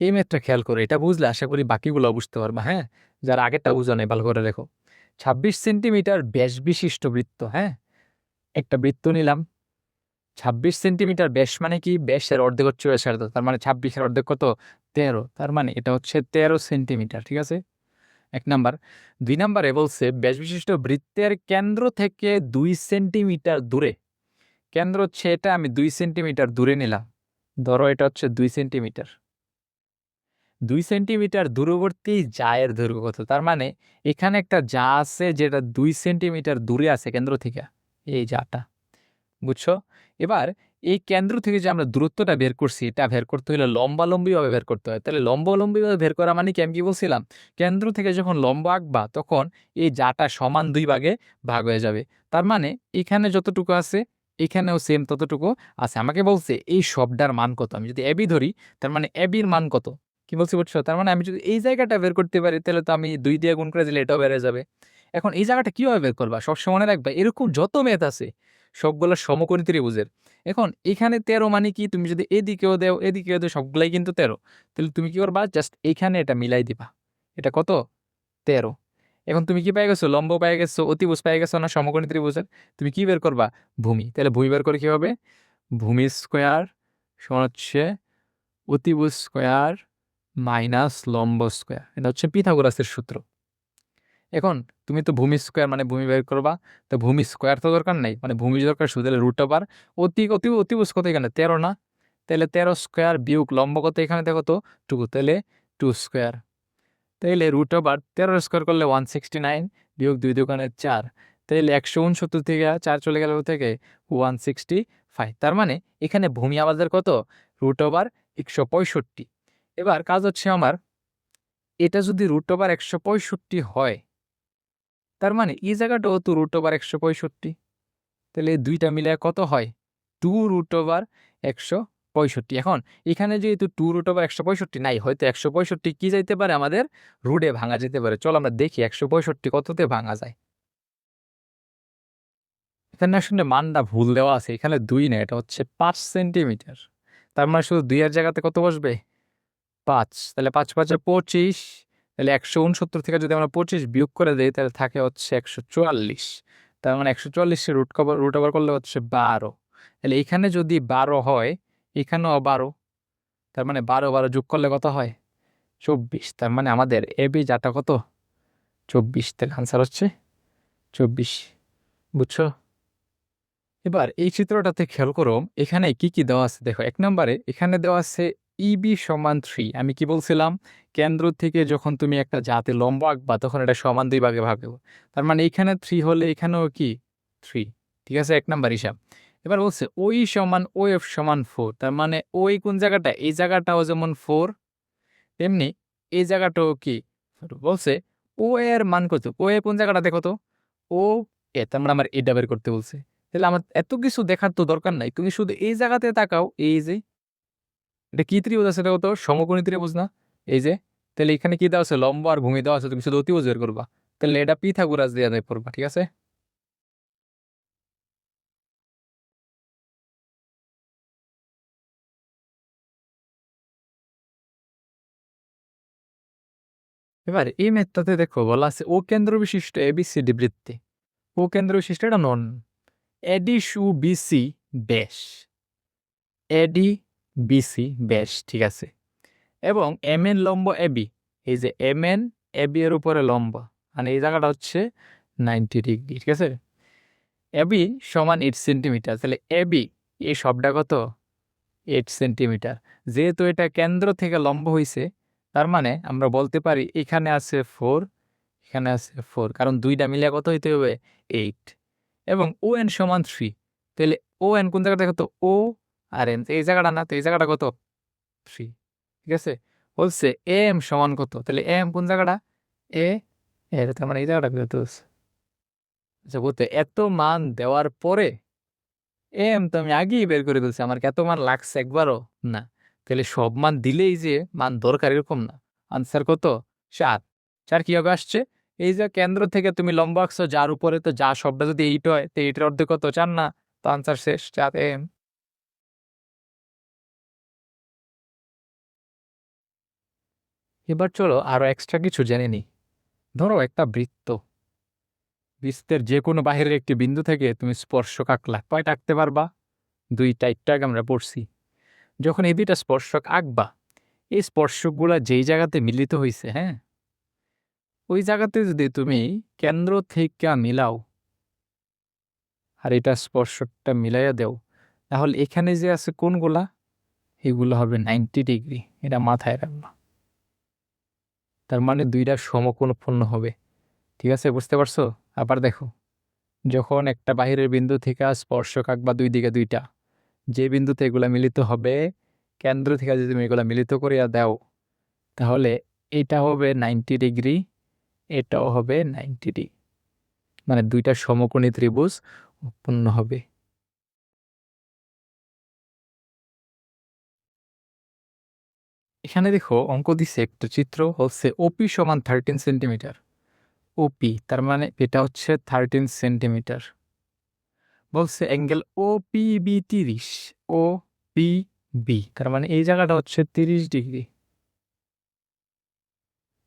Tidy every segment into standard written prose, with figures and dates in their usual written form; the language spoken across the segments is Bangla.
এই ম্যাথটা খেয়াল করে, এটা বুঝলে আশা করি বাকিগুলো বুঝতে পারবা। হ্যাঁ, যারা আগেরটা বুঝো নাই ভালো করে রেখো। 26 সেন্টিমিটার ব্যাস বিশিষ্ট বৃত্ত। হ্যাঁ, একটা বৃত্ত নিলাম, 26 সেন্টিমিটার ব্যাস মানে কি, ব্যাসের অর্ধেক হচ্ছে ব্যাসার্ধ, তার মানে 26-এর অর্ধেক কত, 13, তার মানে এটা হচ্ছে 13 সেন্টিমিটার। ঠিক আছে, এক নাম্বার। 2 নাম্বারে বলছে ব্যাস বিশিষ্ট বৃত্তের কেন্দ্র থেকে 2 সেন্টিমিটার দূরে, কেন্দ্র হচ্ছে এটা, আমি 2 সেন্টিমিটার দূরে নিলাম, ধরো এটা হচ্ছে 2 সেন্টিমিটার, 2 সেন্টিমিটার দূরবর্তী জায়ের দৈর্ঘ্য কত, তার মানে এখানে একটা যা আছে যেটা 2 সেন্টিমিটার দূরে আছে কেন্দ্র থেকে, এই যাটা, বুঝছো? এবার এই কেন্দ্র থেকে যে আমরা দূরত্বটা বের করছি, এটা বের করতে হলে লম্বালম্বিভাবে বের করতে হয়। তাহলে লম্বালম্বিভাবে বের করা মানে কি, আমি কি বলছিলাম, কেন্দ্র থেকে যখন লম্ব আঁকবা তখন এই যাটা সমান 2 ভাগে ভাগ হয়ে যাবে। তার মানে এখানে যতটুকু আছে এখানেও সেম ততটুকু আছে। আমাকে বলছে এই সবটার মান কত, আমি যদি এবি ধরি তার মানে এবির মান কত, কি বলছি বুঝছো? তার মানে আমি যদি এই জায়গাটা বের করতে পারি তাহলে তো আমি 2 দিয়ে গুণ করে দিলে এটাও বেড়ে যাবে। এখন এই জায়গাটা কিভাবে বের করবা, সবসময় মনে রাখবা এরকম যত ম্যাথ আছে সবগুলো সমকোণী ত্রিভুজের। এখন এখানে 13 মানে কি, তুমি যদি এদিকেও দেও এদিকেও দেও সবগুলাই কিন্তু 13, তাহলে তুমি কি করবা, জাস্ট এইখানে এটা মিলাই দিবা, এটা কত, 13। এখন তুমি কি পেয়ে গেছো, লম্ব পেয়ে গেছো, অতিভুজ পেয়ে গেছো না সমকোণী ত্রিভুজের, তুমি কি বের করবা, ভূমি। তাহলে ভূমি বের করে কি হবে, ভূমি স্কোয়ার সমান হচ্ছে অতিভুজ স্কোয়ার মাইনাস লম্ব স্কোয়ার, এটা হচ্ছে পিথাগোরাসের সূত্র। এখন তুমি তো ভূমি স্কোয়ার মানে ভূমি বের করবা, তো ভূমি স্কোয়ার তো দরকার নাই, মানে ভূমি দরকার শুধু, তাহলে রুট ওভার অতিভুজ কত এখানে 13 না, তাহলে 13 স্কোয়ার বিয়োগ লম্ব কত এখানে দেখো তো 2, তাহলে 2 স্কোয়ার, তাইলে রুট ওভার 13 স্কোয়ার করলে 169 বিয়োগ 2 দোকানে 4, তাইলে 169 থেকে 4 চলে গেল থেকে 165, তার মানে এখানে ভূমি আমাদের কত, রুট ওভার 165। এবার কাজ হচ্ছে আমার, এটা যদি রুট ওভার 165 হয় তার মানে এই জায়গাটাও তো রুট ওভার 165, তাহলে এই দুইটা মিলে কত হয়, 2 রুট ওভার 165। এখন এখানে যেহেতু 2 রুট ওভার 165 নাই, হয়তো 165 কি যাইতে পারে আমাদের, রুটে ভাঙা যেতে পারে। চলো আমরা দেখি 165 কততে ভাঙা যায়। এখানে আসলে মানটা ভুল দেওয়া আছে, এখানে 2 না, এটা হচ্ছে 5 সেন্টিমিটার, তার মানে শুধু 2 এর জায়গাতে কত বসবে, 5, তাহলে 5 5 25, তাহলে 169 থেকে যদি আমরা 25 বিয়োগ করে দিই তাহলে থাকে হচ্ছে 144, তার মানে 144 রুট ওভার করলে হচ্ছে 12, তাহলে এখানে যদি 12 হয় এখানেও 12, তার মানে 12 12 যোগ করলে কত হয়, 24, তার মানে আমাদের এবি যাটা কত, 24, তাহলে আনসার হচ্ছে 24, বুঝছো? এবার এই চিত্রটাতে খেয়াল করো এখানে কি কি দেওয়া আছে, দেখো 1 নম্বরে এখানে দেওয়া আছে ইবি সমান 3। আমি কি বলছিলাম, কেন্দ্র থেকে যখন তুমি একটা জাতে লম্ব আঁকবা তখন এটা সমান 2 ভাগে ভাগ হবে, তার মানে এখানে 3 হলে এখানেও কি 3। ঠিক আছে, 1 নাম্বার হিসাব। এবার বলছে ওই সমান ও এফ সমান 4, তার মানে ওই কোন জায়গাটা, এই জায়গাটাও যেমন 4 তেমনি এই জায়গাটাও কি 4। বলছে ও এর মান কত, ও এ কোন জায়গাটা দেখো তো, ও এ, তার মানে আমার এটা বের করতে বলছে। তাহলে আমার এত কিছু দেখার তো দরকার নাই, তুমি শুধু এই জায়গাতে তাকাও, এই যে এটা কি ত্রিভুজ আছে দেখো তো, সমকোণী ত্রিভুজ না, এই যে, তাহলে এখানে কি দেওয়া আছে, লম্ব আর ভূমি দেওয়া আছে, তুমি শুধু অতিভুজ বের করবা, তাহলে এটা পিথাগোরাস দিয়ে দেয় পড়বা। ঠিক আছে, এবার এই ম্যাথটাতে দেখো বলা আছে ও কেন্দ্র বিশিষ্ট এবিসিডি বৃত্তে, ও কেন্দ্র বিশিষ্ট এটা নন, এডি সু বিসি ব্যাস, এডি বিসি ব্যাস, ঠিক আছে, এবং এম এন লম্ব এবি, এই যে এম এন এবি এর উপরে লম্ব, মানে এই জায়গাটা হচ্ছে 90 ডিগ্রি। ঠিক আছে, এবি সমান 8 সেন্টিমিটার, তাহলে এবি এই সবটা কত, 8 সেন্টিমিটার। যেহেতু এটা কেন্দ্র থেকে লম্ব হইছে তার মানে আমরা বলতে পারি এখানে আছে 4, এখানে আছে 4, কারণ দুইটা মিলে কত হইতে হবে, 8, এবং ও এন সমান 3, তাহলে ও এন কোন জায়গাটা কত, ও আর এন এই জায়গাটা না, তো এই জায়গাটা কত, 3। ঠিক আছে, বলছে এম সমান কত, তাহলে এম কোন জায়গাটা, এ এর, তার মানে এই জায়গাটা কত, আচ্ছা বলতে এত মান দেওয়ার পরে এম তো আমি আগেই বের করে ফেলছি, আমার কি এত মান লাগছে একবারও না, তাহলে সব মান দিলেই যে মান দরকার এরকম না। আনসার কত, 4। 4 কিভাবে আসছে, এই যে কেন্দ্র থেকে তুমি লম্ব আঁকছো যার উপরে, তো যা সবটা যদি 8 হয় তো 8 এর অর্ধেক কত, 4 না, তো আনসার শেষ, 4 এম। এবার চলো আরো এক্সট্রা কিছু জেনে নিই। ধরো একটা বৃত্তের যে কোনো বাহিরের একটি বিন্দু থেকে তুমি স্পর্শক আঁকলা, কয়টা আঁকতে পারবা? দুইটা, একটু আগে আমরা পড়ছি। যখন এই দুইটা স্পর্শক আঁকবা, এই স্পর্শকগুলা যেই জায়গাতে মিলিত হয়েছে, হ্যাঁ, ওই জায়গাতে যদি তুমি কেন্দ্র থেকে মিলাও আর এটা স্পর্শকটা মিলাইয়া দেও, তাহলে এখানে যে আছে কোনগুলা, এগুলো হবে 90 ডিগ্রি। এটা মাথায় রাখবা। তার মানে দুইটা সমকোণপূর্ণ হবে। ঠিক আছে, বুঝতে পারছো? আবার দেখো, যখন একটা বাহিরের বিন্দু থেকে স্পর্শক আঁকবা দুই দিকে দুইটা, যে বিন্দুতে এগুলা মিলিত হবে, কেন্দ্র থেকে যদি তুমি এগুলা মিলিত করিয়া দাও, তাহলে এটা হবে 90 ডিগ্রি, এটাও হবে 90 ডিগ্রি। মানে দুইটা সমকোণী ত্রিভুজ উৎপন্ন হবে। এখানে দেখো অঙ্ক দিছে, একটা চিত্র হচ্ছে ওপি সমান 13 সেন্টিমিটার। ওপি তার মানে এটা হচ্ছে 13 সেন্টিমিটার। বলছে angle O P B 30, O P B তার মানে এই জায়গাটা হচ্ছে 30 ডিগ্রি।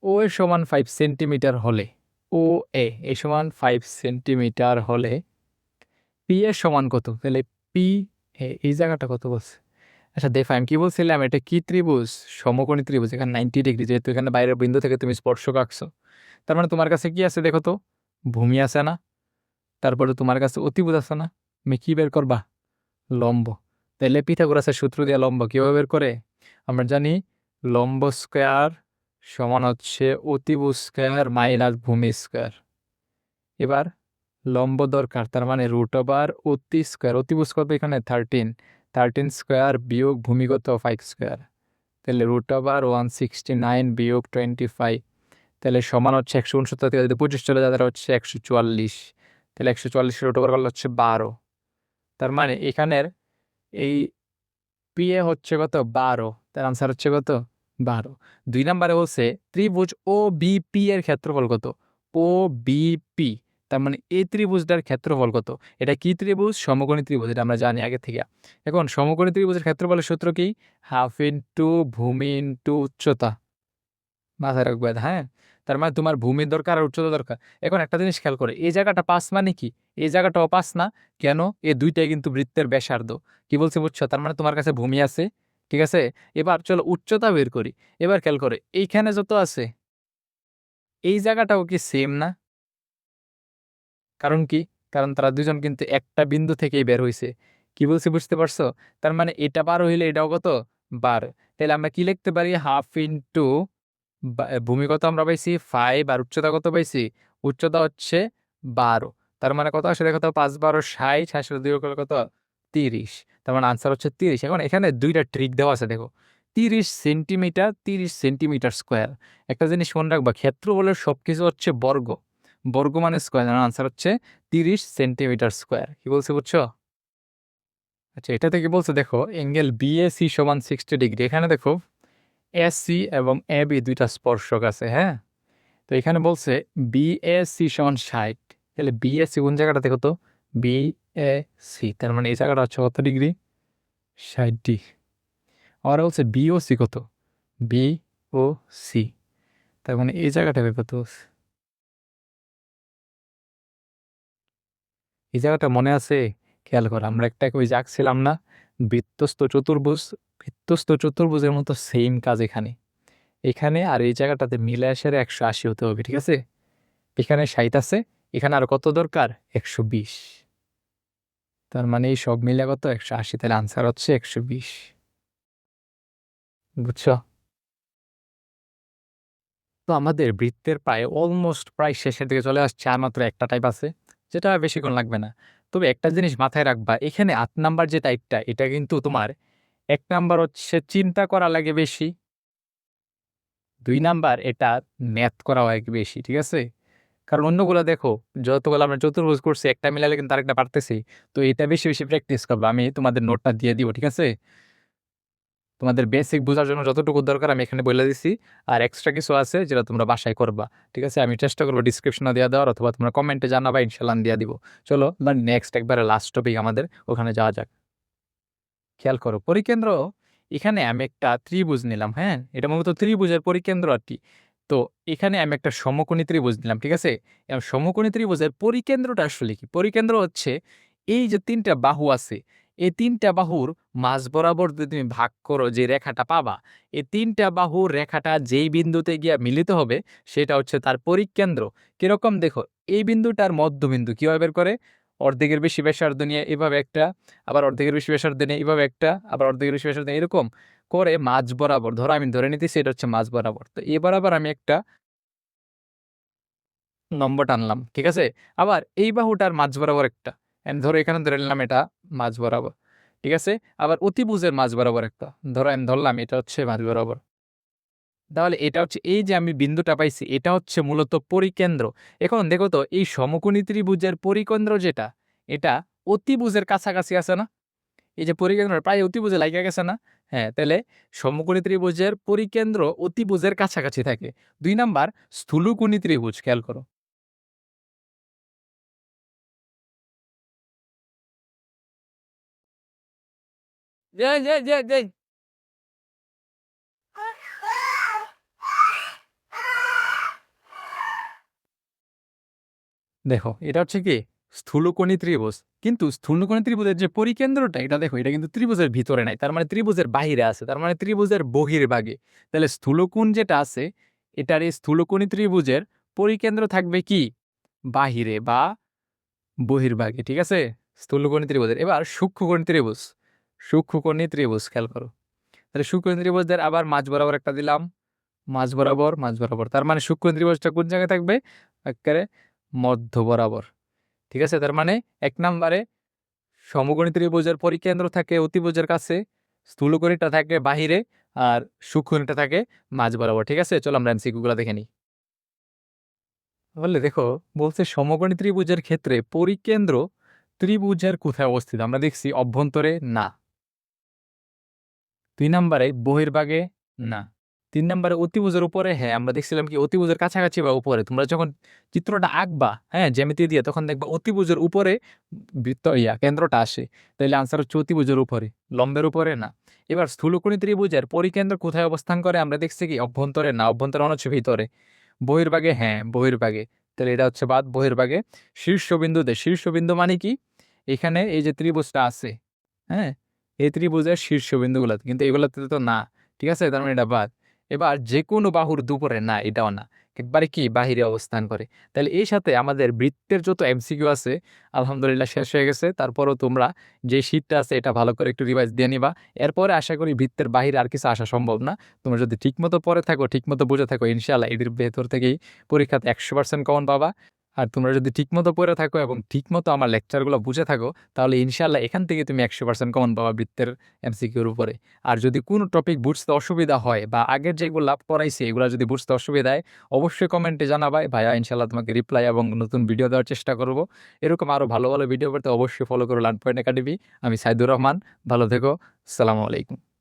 ও এর সমান 5 সেন্টিমিটার হলে, ও এ সমান 5 সেন্টিমিটার হলে পি এর সমান কত? তাহলে পি এই জায়গাটা কত বলছে? আচ্ছা দেখো, আমি কি বলছিলাম, এটা কি ত্রিভুজ? সমকোণী ত্রিভুজ। এখানে 90 ডিগ্রি, যেহেতু এখানে বাইরের বিন্দু থেকে তুমি স্পর্শক আঁকছো, তার মানে তোমার কাছে কি আছে দেখো তো? ভূমি আছে না? তারপরে তোমার কাছে অতিভুজ আছে না? তুমি কি বের করবা? লম্ব। তাহলে পিথাগোরাসের সূত্র দিয়ে লম্ব কীভাবে বের করে? আমরা জানি লম্ব স্কোয়ার সমান হচ্ছে অতিভুজ স্কোয়ার মাইনাস ভূমি স্কোয়ার। এবার লম্ব দরকার, তার মানে √/, অতি স্কোয়ার, অতিভুজ কত এখানে 13 স্কোয়ার বিয়োগ ভূমিগত 5 স্কোয়ার, তাহলে √/169 বিয়োগ 25, তাহলে সমান হচ্ছে 169 থেকে যদি 25 চলে যায় তাহলে হচ্ছে 144, তাহলে 144 √/, করলে হচ্ছে 12। তার মানে এখানের এই পি এ হচ্ছে কত? 12। তার আনসার হচ্ছে কত? 12। 2 নম্বরে বলছে ত্রিভুজ ও বিপি এর ক্ষেত্রফল কত? ও বিপি তার মানে এই ত্রিভুজটার ক্ষেত্রফল কত? এটা কি ত্রিভুজ? সমকোণী ত্রিভুজ, এটা আমরা জানি আগে থেকে। এখন সমকোণী ত্রিভুজের ক্ষেত্রফলের সূত্র কি? হাফ ইন্টু ভূমি ইন্টু উচ্চতা। মাথায় রাখবে, হ্যাঁ। তার মানে তোমার ভূমির দরকার আর উচ্চতা দরকার। এখন একটা জিনিস খেয়াল করে, এই জায়গাটা 5 মানে কি? এই জায়গাটাও 5 না? কেন? এই দুইটাই কিন্তু বৃত্তের ব্যাসার্ধ। কি বলছে বুঝছো? তার মানে তোমার কাছে ভূমি আছে, ঠিক আছে। এবার চলো উচ্চতা বের করি। এবার খেয়াল করে, এইখানে যত আছে এই জায়গাটাও কি সেম না? কারণ কি? কারণ তারা দুজন কিন্তু একটা বিন্দু থেকেই বের হইছে। কি বলছি বুঝতে পারছো? তার মানে এটা 12 হইলে এটাও কত? 12। তাহলে আমরা কি লিখতে পারি? হাফ ইন্টু ভূমি কত আমরা পাইছি? 5, আর উচ্চতা কত পাইছি? উচ্চতা হচ্ছে 12। তার মানে কত আসলে কত? 5 12 60, 60 2 করলে কত? 30। তার মানে আনসার হচ্ছে 30। এখন এখানে দুইটা ট্রিক দেওয়া আছে দেখো, 30 সেন্টিমিটার, 30 সেন্টিমিটার স্কোয়ার। একটা জিনিস মনে রাখবা, ক্ষেত্রফলের সব কিছু হচ্ছে বর্গ, বর্গ মানে স্কোয়ার। আনসার হচ্ছে 30 সেন্টিমিটার স্কোয়ার। কি বলছে বুঝছো? আচ্ছা, এটা থেকে বলছে দেখো অ্যাঙ্গেল বিএসি সমান 60 ডিগ্রি। এখানে দেখো এসি এবং এবি দুইটা স্পর্শক আছে, হ্যাঁ। তো এখানে বলছে বিএসি সমান 60, তাহলে বিএসি কোন জায়গাটা দেখো তো? বিএসি তার মানে এই জায়গাটা হচ্ছে কত ডিগ্রি? 60 ডিগ্রি। আর বলছে বিওসি কত? বিওসি তার মানে এই জায়গাটা কত? এই জায়গাটা মনে আছে? খেয়াল করো, আমরা একটা ওই যে আঁকছিলাম না বৃত্তস্থ চতুর্ভুজ, বৃত্তস্থ চতুর্ভুজের মতো সেম কাজ এখানে। এখানে আর এই জায়গাটাতে মিলে আসে 180 হতে হবে, ঠিক আছে। এখানে 60 আছে, এখানে আর কত দরকার? 120। তার মানে এই সব মিলে কত? 180। তাহলে আনসার হচ্ছে 120। বুঝছো? তো আমাদের বৃত্তের প্রায় অলমোস্ট প্রায় শেষের দিকে চলে আসছে, আর মাত্র একটা টাইপ আছে, যেটা বেশিক্ষণ লাগবে না। তবে একটা জিনিস মাথায় রাখবা, এখানে 8 নাম্বার যে টাইপটা, এটা কিন্তু তোমার 1 নাম্বার হচ্ছে চিন্তা করা লাগে বেশি, 2 নাম্বার এটা ম্যাথ করা হয় বেশি, ঠিক আছে। কারণ অন্যগুলো দেখো, যতগুলো আমরা চতুর্ভুজ করছি একটা মিলালে কিন্তু আরেকটা পারতেছি। তো এটা বেশি বেশি প্র্যাকটিস করবো। আমি তোমাদের নোটটা দিয়ে দিব, ঠিক আছে। তোমাদের বেসিক বোঝার জন্য যতটুকু দরকার আমি এখানে বলে দিছি, আর এক্সট্রা কিছু আছে যেটা তোমরা বাসায় করবা, ঠিক আছে। আমি চেষ্টা করবো ডিসক্রিপশনে দেওয়া দেওয়ার, অথবা তোমরা কমেন্টে জানাবা, ইনশাল্লাহ দিয়ে দিব। চলো নেক্সট একবারে লাস্ট টপিক আমাদের, ওখানে যাওয়া যাক। খেয়াল করো, পরিকেন্দ্র এখানে আমি একটা ত্রিভুজ নিলাম, হ্যাঁ? এটা মূলত ত্রিভুজের পরিকেন্দ্র আরকি। তো এখানে আমি একটা সমকোণী ত্রিভুজ নিলাম, ঠিক আছে? এবং সমকোণী ত্রিভুজের পরিকেন্দ্রটা আসলে কি? পরিকেন্দ্র হচ্ছে এই যে ৩ টা বাহু আছে, এই ৩ টা বাহুর মাঝ বরাবর যদি তুমি ভাগ করো যে রেখাটা পাবা, এই ৩ টা বাহুর রেখাটা যেই বিন্দুতে গিয়া মিলিত হবে সেটা হচ্ছে তার পরিকেন্দ্র। কিরকম দেখো, এই বিন্দুটার মধ্যবিন্দু কিভাবে বের করে? অর্ধেকের বেশি ব্যাসার্ধ নিয়ে এভাবে একটা, আবার অর্ধেকের বেশি ব্যাসার্ধ নিয়ে এভাবে একটা, আবার অর্ধেকের বেশি ব্যাসার্ধ নিয়ে এরকম করে মাঝ বরাবর, ধরো আমি ধরে নিতেছি এটা হচ্ছে মাঝ বরাবর। তো এ বরাবর আমি একটা লম্ব টানলাম, ঠিক আছে? আবার এই বাহুটার মাঝ বরাবর একটা, ধরো এখানে ধরে নিলাম এটা মাঝ বরাবর, ঠিক আছে? আবার অতিভুজের মাঝ বরাবর একটা, ধরো আমি ধরলাম এটা হচ্ছে মাঝ বরাবর। তাহলে এটা হচ্ছে এই যে আমি বিন্দুটা পাইছি এটা হচ্ছে মূলত পরিকেন্দ্র। এখন দেখো তো এই সমকোণী ত্রিভুজের পরিকেন্দ্র যেটা, এটা অতিভুজের কাছাকাছি আছে না? এই যে পরিকেন্দ্র প্রায় অতিভুজে লাইগা গেছে না? হ্যাঁ, তাইলে সমকোণী ত্রিভুজের পরিকেন্দ্র অতিভুজের কাছাকাছি থাকে। ২ নাম্বার স্থূলকোণী ত্রিভুজ, খেয়াল করো। যাই, যাই, যাই, যাই। দেখো, এটা হচ্ছে কি স্থূলকোণী ত্রিভুজ। কিন্তু স্থূলকোণী ত্রিভুজের যে পরিকেন্দ্রটা এটা দেখো, এটা কিন্তু ত্রিভুজের ভিতরে নাই। তার মানে ত্রিভুজের বাহিরে আছে। তার মানে ত্রিভুজের বহির্ভাগে। তাহলে স্থূলকোণ যেটা আছে, এটার এই স্থূলকোণী ত্রিভুজের পরিকেন্দ্র থাকবে কি? বাহিরে বা বহির্ভাগে, ঠিক আছে? স্থূলকোণী ত্রিভুজের। এবার সূক্ষ্মকোণী ত্রিভুজ। সূক্ষ্মকোণী ত্রিভুজ খেয়াল করো। তাহলে সূক্ষ্মকোণী ত্রিভুজের আবার মাঝ বরাবর একটা দিলাম। মাঝ বরাবর, মাঝ বরাবর। তার মানে সূক্ষ্মকোণী ত্রিভুজটা কোন জায়গায় থাকবে? এক্কারে মধ্য বরাবর। ঠিক আছে? তার মানে ১ নাম্বারে সমকোণী ত্রিভুজের পরিকেন্দ্র থাকে অতিভুজের কাছে, স্থূলকোণীটা থাকে বাহিরে, আর সূক্ষ্মকোণীটা থাকে মাঝ বরাবর। ঠিক আছে? চলো আমরা এমসিকিউ গুলা দেখে নিই। বললে দেখো, বলছে সমকোণী ত্রিভুজের ক্ষেত্রে পরিকেন্দ্র ত্রিভুজের কোথায় অবস্থিত? আমরা দেখছি অভ্যন্তরে না। ২ নাম্বারে বহির্ভাগে না। ৩ নাম্বারে অতিভুজের উপরে হ্যাঁ, আমরা দেখছিলাম কি অতিভুজের কাছাকাছি বা উপরে। তোমরা যখন চিত্রটা আঁকবা, হ্যাঁ, জ্যামিতি দিয়ে তখন দেখবা অতিভুজের উপরে বৃত্ত কেন্দ্রটা আসে। তাইলে আনসার হচ্ছে অতিভুজের উপরে, লম্বের উপরে না। এবার স্থূলকোণী ত্রিভুজের পরিকেন্দ্র কোথায় অবস্থান করে? আমরা দেখছি কি অভ্যন্তরে না, অভ্যন্তরে মানে হচ্ছে ভিতরে। বহির্ভাগে হ্যাঁ, বহির্ভাগে। তাহলে এটা হচ্ছে বাদ, বহির্ভাগে। শীর্ষবিন্দুতে, শীর্ষবিন্দু মানে কি? এখানে এই যে ত্রিভুজটা আছে, হ্যাঁ? এই ত্রিভুজের শীর্ষবিন্দুগুলাতে, কিন্তু এগুলাতে তো না। ঠিক আছে? তার মানে এটা বাদ। এবার যেকোনো বাহুর দুপুরে না, এটাও না। একবারে কি বাহিরে অবস্থান করে। তাহলে এই সাথে আমাদের বৃত্তের যত এমসিকিউ আছে আলহামদুলিল্লাহ শেষ হয়ে গেছে। তারপরেও তোমরা যে শীটটা আছে এটা ভালো করে একটু রিভাইজ দিয়ে নিবা। এরপরে আশা করি বৃত্তের বাহিরে আর কিছু আসা সম্ভব না। তোমরা যদি ঠিকমতো পড়ে থাকো, ঠিকমতো বুঝে থাকো, ইনশাআল্লাহ এদের ভেতর থেকেই পরীক্ষাতে ১০০% কমন পাবা। আর তোমরা যদি ঠিকমতো পড়ে থাকো এবং ঠিকমতো আমার লেকচারগুলো বুঝে থাকো, তাহলে ইনশাআল্লাহ এখান থেকে তুমি ১০০% কমন পাবা বৃত্তের এমসিকিউর উপরে। আর যদি কোনো টপিক বুঝতে অসুবিধা হয় বা আগের যেগুলা পড়াইছি এগুলা যদি বুঝতে অসুবিধা হয়, অবশ্যই কমেন্টে জানাবা। ভাইয়া ইনশাআল্লাহ তোমাকে রিপ্লাই এবং নতুন ভিডিও দেওয়ার চেষ্টা করব। এরকম আরও ভালো, ভালো ভিডিও পেতে অবশ্যই ফলো করো লার্ন পয়েন্ট একাডেমি। আমি সাইদুর রহমান। ভালো থেকো। আসসালামু আলাইকুম।